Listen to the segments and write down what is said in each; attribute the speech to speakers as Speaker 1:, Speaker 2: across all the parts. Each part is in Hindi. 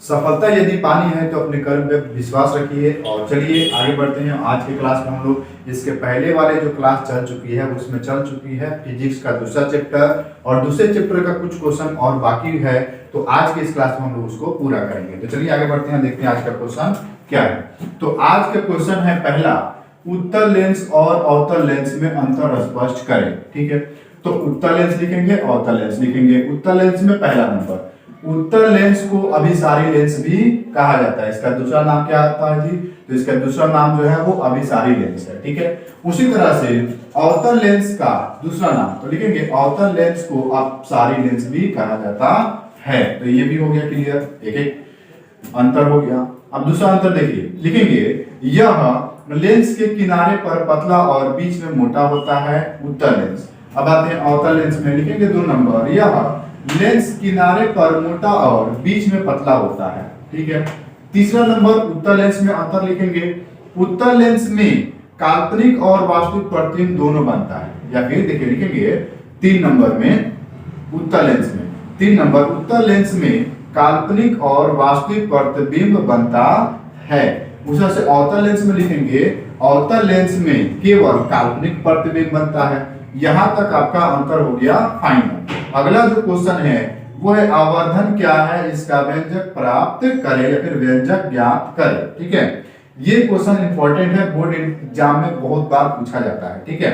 Speaker 1: सफलता यदि पानी है तो अपने कर्म पे विश्वास रखिए। और चलिए आगे बढ़ते हैं। आज के क्लास में हम लोग इसके पहले वाले जो क्लास चल चुकी है उसमें चल चुकी है फिजिक्स का दूसरा चैप्टर, और दूसरे चैप्टर का कुछ क्वेश्चन और बाकी है, तो आज के इस क्लास में हम लोग उसको पूरा करेंगे। तो चलिए आगे बढ़ते हैं, देखते हैं आज का क्वेश्चन क्या है। तो आज का क्वेश्चन है पहला, उत्तल लेंस और अवतल लेंस में अंतर स्पष्ट करें। ठीक है, तो उत्तल लेंस लिखेंगे, अवतल लेंस लिखेंगे। उत्तल लेंस में पहला नंबर, उत्तल लेंस को अभिसारी लेंस भी कहा जाता है। इसका दूसरा नाम क्या आता है जी? तो इसका दूसरा नाम जो है वो अभिसारी लेंस है। ठीक है, उसी तरह से अवतल लेंस का दूसरा नाम तो लिखेंगे, अवतल लेंस को अपसारी लेंस भी कहा जाता है। तो ये भी हो गया क्लियर, एक एक अंतर हो गया। अब दूसरा अंतर देखिए, लिखेंगे यह लेंस के किनारे पर पतला और बीच में मोटा होता है, उत्तल लेंस। अब आते हैं अवतल लेंस में, लिखेंगे 2 नंबर, यह लेंस किनारे पर मोटा और बीच में पतला होता है। ठीक है, तीसरा नंबर उत्तल लेंस में अंतर लिखेंगे, उत्तल लेंस में काल्पनिक और वास्तविक प्रतिबिंब दोनों बनता है। या फिर देखिए लिखेंगे 3 नंबर में उत्तल लेंस में, 3 नंबर उत्तल लेंस में काल्पनिक और वास्तविक प्रतिबिंब बनता है। उसी तरह से अवतल लेंस में लिखेंगे, अवतल लेंस में केवल काल्पनिक प्रतिबिंब बनता है। यहां तक आपका अंतर हो गया फाइनल। अगला जो क्वेश्चन है वो है आवर्धन क्या है, इसका व्यंजक प्राप्त करें या फिर व्यंजक ज्ञात करें। ठीक है, ये क्वेश्चन इंपॉर्टेंट है, बोर्ड एग्जाम में बहुत बार पूछा जाता है। ठीक है,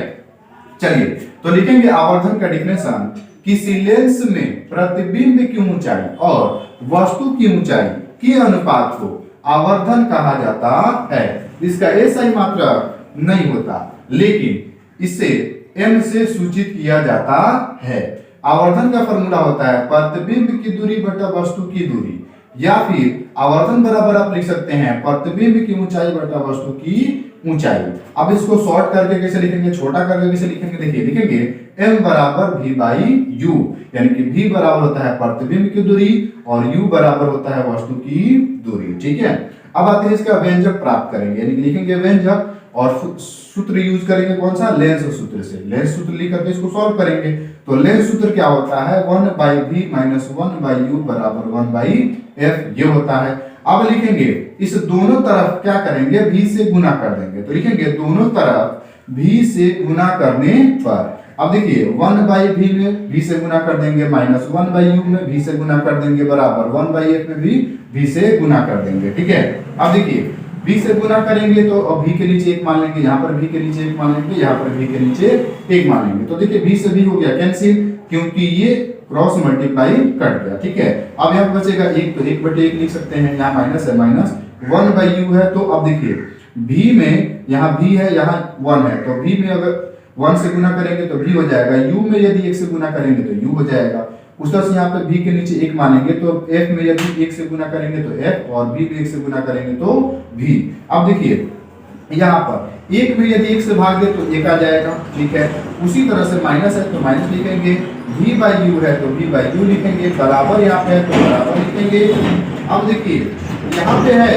Speaker 1: चलिए तो लिखेंगे आवर्धन का डिफिनेशन, किसी लेंस में प्रतिबिंब की ऊंचाई और वस्तु की ऊंचाई के अनुपात को आवर्धन कहा जाता है। इसका ऐसा ही मात्रा नहीं होता, लेकिन इसे m से सूचित किया जाता है। आवर्धन का फॉर्मूला होता है प्रतिबिंब की दूरी बटा वस्तु की दूरी, या फिर आवर्धन बराबर आप लिख सकते हैं प्रतिबिंब की ऊंचाई बटा वस्तु की ऊंचाई। अब इसको शॉर्ट करके कैसे लिखेंगे, छोटा करके कैसे लिखेंगे, देखिए लिखेंगे m बराबर v बाई u, यानी कि v बराबर होता है प्रतिबिंब की दूरी और u बराबर होता है वस्तु की दूरी। ठीक है, अब आते हैं इसका व्यंजक प्राप्त करेंगे, यानी कि लिखेंगे व्यंजक और सूत्र यूज करेंगे कौन सा, लेंस सूत्र से। लेंस सूत्र लिख करके इसको सॉल्व करेंगे। तो लेंस सूत्र क्या होता है, 1/v माइनस 1/u बराबर 1/f, ये होता है। अब लिखेंगे इस दोनों तरफ क्या करेंगे, v से गुना कर देंगे। तो लिखेंगे दोनों तरफ v से गुना करने पर, अब देखिए 1/v में v से गुना कर देंगे, माइनस 1/u में v से गुना कर देंगे, बराबर 1/f में भी v से गुना कर देंगे। ठीक है, अब देखिए v से गुना करेंगे तो अब v के नीचे 1 मान लेंगे, यहाँ पर v के नीचे 1 मान लेंगे, यहाँ पर v के नीचे 1 मान लेंगे। तो देखिए v से v हो गया कैंसिल, क्योंकि ये क्रॉस मल्टीप्लाई कट गया। ठीक है, अब यहाँ बचेगा 1, तो 1/1 लिख सकते हैं, यहाँ माइनस है, माइनस 1/u है। तो अब देखिए v में यहाँ v है, यहाँ 1 है, तो v में अगर 1 से गुना करेंगे तो v हो जाएगा, u में यदि 1 से गुना करेंगे तो u हो जाएगा। उस तरह से यहाँ पे v के नीचे 1 मानेंगे, तो f में यदि 1 से गुना करेंगे तो f, और v में 1 से गुना करेंगे तो v। अब देखिए यहाँ पर 1 में यदि 1 से भाग दे तो 1 आ जाएगा। ठीक है, उसी तरह से माइनस है तो माइनस लिखेंगे, v/u है तो v/u लिखेंगे, बराबर यहाँ पे है तो बराबर लिखेंगे। अब देखिए यहाँ पे है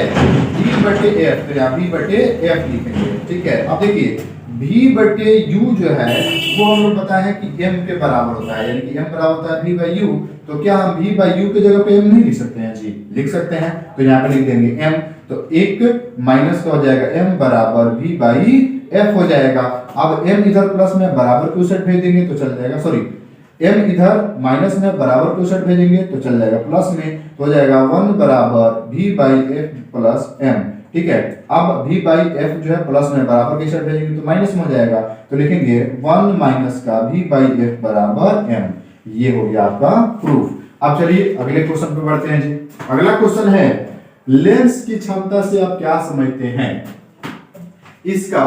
Speaker 1: v/f, तो यहाँ v/f लिखेंगे। ठीक है, अब देखिए v/u जो है वो हम लोग पता है कि m के बराबर होता है, यानी कि m बराबर होता है v/u। तो क्या हम v/u के जगह पे m नहीं लिख सकते हैं जी? लिख सकते हैं, तो यहाँ पे लिख देंगे m, तो 1 माइनस का हो जाएगा m बराबर v/f हो जाएगा। अब m इधर प्लस में बराबर की साइड भेज देंगे तो चल जाएगा, सॉरी m इधर माइनस में बराबर की साइड भेजेंगे तो चल जाएगा प्लस में, तो हो जाएगा 1 बराबर v/f प्लस m। ठीक है, अब v/f जो है प्लस में बराबर की साइड भेजेंगे तो माइनस में हो जाएगा, तो लिखेंगे 1 माइनस का v/f बराबर m। ये हो गया आपका प्रूफ। अब चलिए अगले क्वेश्चन पे बढ़ते हैं जी। अगला क्वेश्चन है, लेंस की क्षमता से आप क्या समझते हैं, इसका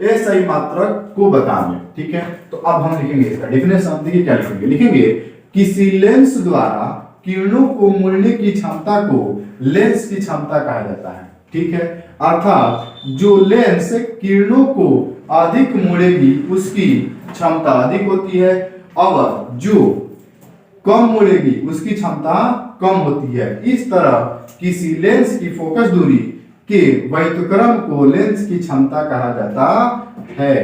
Speaker 1: SI मात्रक को बताएं। ठीक है, तो अब हम लिखेंगे इसका डिफिनेशन, देखिए क्या लिखेंगे, लिखेंगे किसी लेंस द्वारा किरणों को मोड़ने की क्षमता को लेंस की क्षमता कहा जाता है। ठीक है, अर्थात जो लेंस किरणों को अधिक मोड़ेगी उसकी क्षमता अधिक होती है, और जो कम मोड़ेगी उसकी क्षमता कम होती है। इस तरह किसी लेंस की फोकस दूरी के व्युत्क्रम को लेंस की क्षमता कहा जाता है।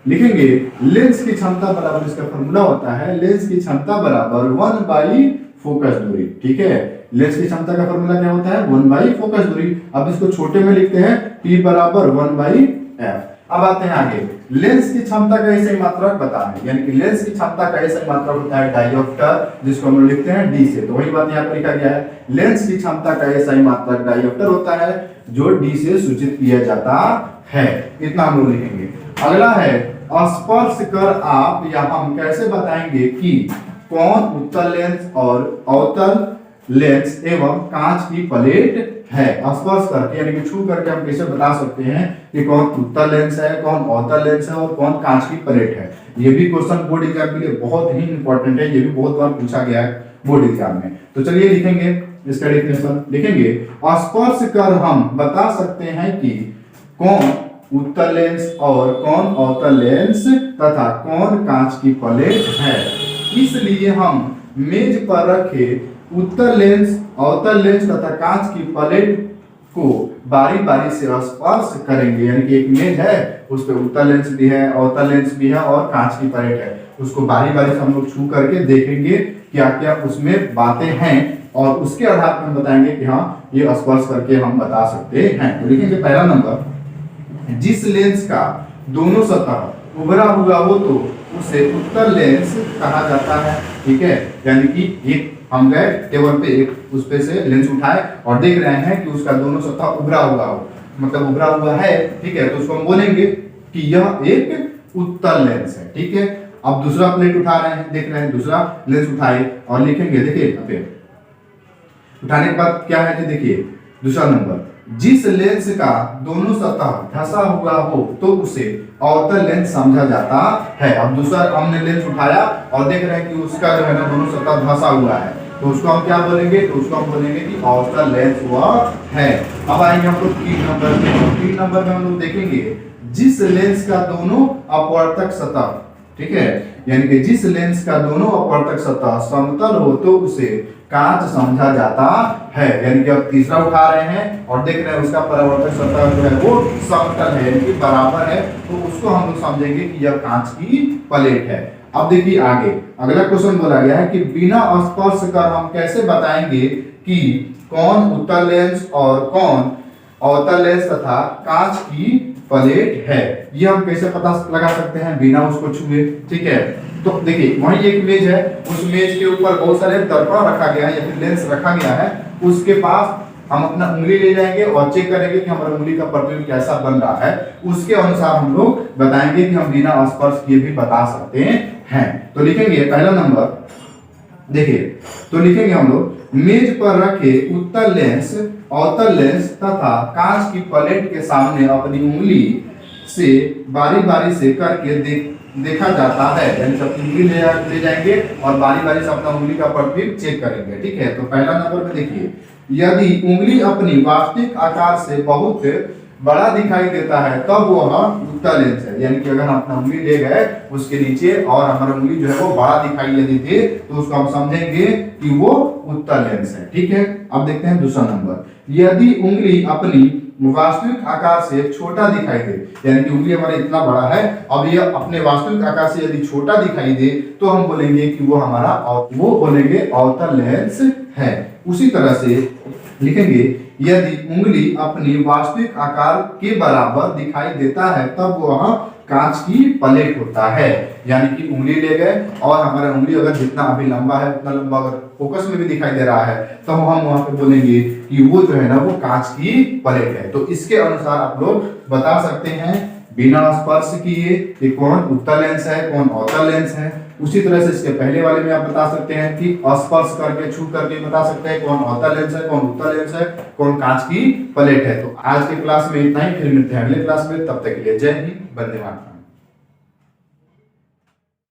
Speaker 1: लिखेंगे लेंस की क्षमता बराबर, इसका फॉर्मूला होता है लेंस की क्षमता बराबर 1 बाई फोकस दूरी। ठीक है, लेंस की क्षमता का फॉर्मूला क्या होता है 1 फोकस दूरी। अब इसको छोटे में लिखते हैं P बराबर 1/f। अब आते हैं आगे, लेंस की क्षमता का ऐसे मात्रक बताएं, यानी कि लेंस की क्षमता का ऐसे मात्रक होता है डायोप्टर, जिसको हम लोग लिखते हैं D से। तो वही बात यहाँ पर लिखा गया है, लेंस की क्षमता का ऐसा मात्रक डायोप्टर होता है जो D से सूचित किया जाता है। इतना हम लोग लिखेंगे। अगला है स्पर्श कर आप, यहाँ हम कैसे बताएंगे कि कौन उत्तल लेंस और अवतल लेंस एवं कांच की प्लेट है। स्पर्श करके यानी कि छू करके हम कैसे बता सकते हैं कि कौन उत्तल लेंस है, कौन अवतल लेंस है और कौन कांच की प्लेट है। ये भी क्वेश्चन बोर्ड एग्जाम के लिए बहुत ही इंपॉर्टेंट है, ये भी बहुत बार पूछा गया है बोर्ड एग्जाम में। तो चलिए लिखेंगे इसका डेफिनेशन, लिखेंगे स्पर्श कर हम बता सकते हैं कि कौन उत्तल लेंस और कौन अवतल लेंस तथा कौन कांच की प्लेट है। इसलिए हम मेज पर रखे उत्तल लेंस, अवतल लेंस तथा कांच की प्लेट को बारी बारी से स्पर्श करेंगे। यानी कि एक मेज है, उस पे उत्तल लेंस भी है, अवतल लेंस भी है और कांच की प्लेट है, उसको बारी बारी से हम लोग छू करके देखेंगे क्या क्या उसमें बातें हैं और उसके आधार पर हम बताएंगे कि हाँ ये स्पर्श करके हम बता सकते हैं। तो लिखेंगे पहला नंबर, जिस लेंस का दोनों सतह उभरा हुआ हो तो उसे उत्तल लेंस कहा जाता है। ठीक है, यानी कि एक हम गए टेबल पे, एक उस पे से लेंस उठाए और देख रहे हैं कि उसका दोनों सतह उभरा हुआ हो, मतलब उभरा हुआ है। ठीक है, तो उसको हम बोलेंगे कि यह एक उत्तल लेंस है। ठीक है, अब दूसरा प्लेट उठा रहे हैं, देख रहे हैं दूसरा लेंस उठाए और लिखेंगे, देखिए उठाने के बाद क्या है, देखिए दूसरा नंबर, जिस लेंस का दोनों सतह धंसा हुआ हो तो उसे अवतल लेंस समझा जाता है। अब दूसरा हमने लेंस उठाया और देख रहे हैं कि उसका जो है ना दोनों सतह धंसा हुआ है, तो उसको हम क्या बोलेंगे, तो उसको हम बोलेंगे कि अवतल लेंस वह है। अब आएंगे हम लोग 3 नंबर में। 3 नंबर में हम लोग देखेंगे जिस लेंस का दोनों अपवर्तक सतह, ठीक है, यानी कि जिस लेंस का दोनों अपवर्तक सतह समतल हो तो उसे कांच समझा जाता है। यानी कि अब तीसरा उठा रहे हैं और देख रहे हैं उसका परावर्तक सतह जो है वो समतल है, यानी कि बराबर है, तो उसको हम लोग समझेंगे कि यह कांच की प्लेट है। अब देखिए आगे अगला क्वेश्चन बोला गया है कि बिना स्पर्श कर हम कैसे बताएंगे कि कौन उत्तल लेंस और कौन अवतल लेंस तथा कांच की प्लेट है। ये हम कैसे पता लगा सकते हैं बिना उसको छुए। ठीक है, तो देखिए वही एक मेज है, उस मेज के ऊपर बहुत सारे दर्पण रखा गया है या फिर लेंस रखा गया है, उसके पास हम अपना उंगली ले जाएंगे और चेक करेंगे कि हमारा उंगली का प्रतिबिंब कैसा बन रहा है, उसके अनुसार हम लोग बताएंगे कि हम बिना स्पर्श किए भी बता सकते हैं। तो लिखेंगे पहला नंबर, देखिए तो लिखेंगे हम लोग मेज पर रखे उत्तल लेंस, अवतल लेंस तथा कांच की प्लेट के सामने अपनी उंगली से बारी बारी से करके देखा जाता है। यानी सब उंगली ले जाएंगे और बारी बारी से अपना उंगली का प्रतिबिंब चेक करेंगे। ठीक है, तो पहला नंबर में देखिए, यदि उंगली अपनी वास्तविक आकार से बहुत बड़ा दिखाई देता है तब वह उत्तल लेंस है। यानी कि अगर हम अपना उंगली ले गए उसके नीचे और हमारा उंगली जो है वो बड़ा दिखाई यदि दे तो उसको हम समझेंगे कि वो उत्तल लेंस है। ठीक है, अब देखते हैं दूसरा नंबर, यदि उंगली अपनी वास्तविक आकार से छोटा दिखाई दे, यानी कि उंगली हमारा इतना बड़ा है, अब ये अपने वास्तविक आकार से यदि छोटा दिखाई दे तो हम बोलेंगे कि वो हमारा वो बोलेंगे अवतल लेंस है। उसी तरह से लिखेंगे यदि उंगली अपनी वास्तविक आकार के बराबर दिखाई देता है तब वह कांच की प्लेट होता है। यानी कि उंगली ले गए और हमारा उंगली अगर जितना अभी लंबा है उतना लंबा अगर फोकस में भी दिखाई दे रहा है तो हम वहां पे बोलेंगे कि वो जो है ना वो कांच की प्लेट है। तो इसके अनुसार आप लोग बता सकते हैं बिना स्पर्श किए कि कौन उत्तल लेंस है, कौन अवतल लेंस है। उसी तरह से इसके पहले वाले में आप बता सकते हैं कि स्पर्श करके छू करके बता सकते हैं कौन अवतल लेंस है, कौन उत्तल लेंस है, कौन कांच की प्लेट है। तो आज के क्लास में इतना ही, फिर मिलते हैं अगले क्लास में, तब तक के लिए जय हिंद, वंदे मातरम।